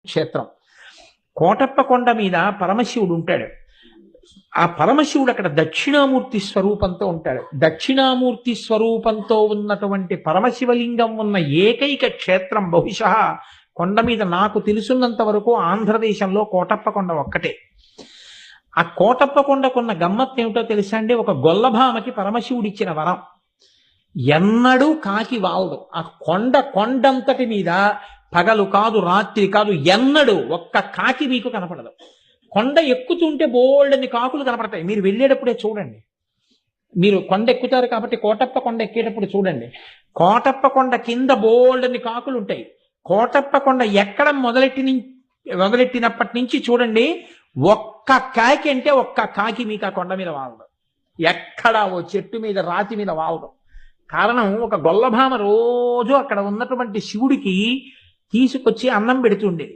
క్షేత్రం. కోటప్ప కొండ మీద పరమశివుడు ఉంటాడు. ఆ పరమశివుడు అక్కడ దక్షిణామూర్తి స్వరూపంతో ఉంటాడు. దక్షిణామూర్తి స్వరూపంతో ఉన్నటువంటి పరమశివలింగం ఉన్న ఏకైక క్షేత్రం బహుశः కొండ మీద నాకు తెలుసున్నంత వరకు ఆంధ్రదేశంలో కోటప్ప కొండ ఒక్కటే. ఆ కోటప్ప కొండకున్న గమ్మత్తు ఏమిటో తెలుసా అండి? ఒక గొల్లభామకి పరమశివుడిచ్చిన వరం. ఎన్నడూ కాకి వాలదు. ఆ కొండంతటి మీద పగలు కాదు రాత్రి కాదు ఎన్నడూ ఒక్క కాకి మీకు కనపడదు. కొండ ఎక్కుతుంటే బోల్డని కాకులు కనపడతాయి. మీరు వెళ్ళేటప్పుడే చూడండి. మీరు కొండ ఎక్కుతారు కాబట్టి కోటప్ప కొండ ఎక్కేటప్పుడు చూడండి. కోటప్ప కొండ కింద బోల్డని కాకులు ఉంటాయి. కోటప్ప కొండ ఎక్కడం మొదలెట్టినప్పటి నుంచి చూడండి, ఒక్క కాకి అంటే ఒక్క కాకి మీకు ఆ కొండ మీద వాలదు. ఎక్కడ ఓ చెట్టు మీద రాతి మీద వాలదు. కారణం, ఒక గొల్లభామ రోజు అక్కడ ఉన్నటువంటి శివుడికి తీసుకొచ్చి అన్నం పెడుతుండేది.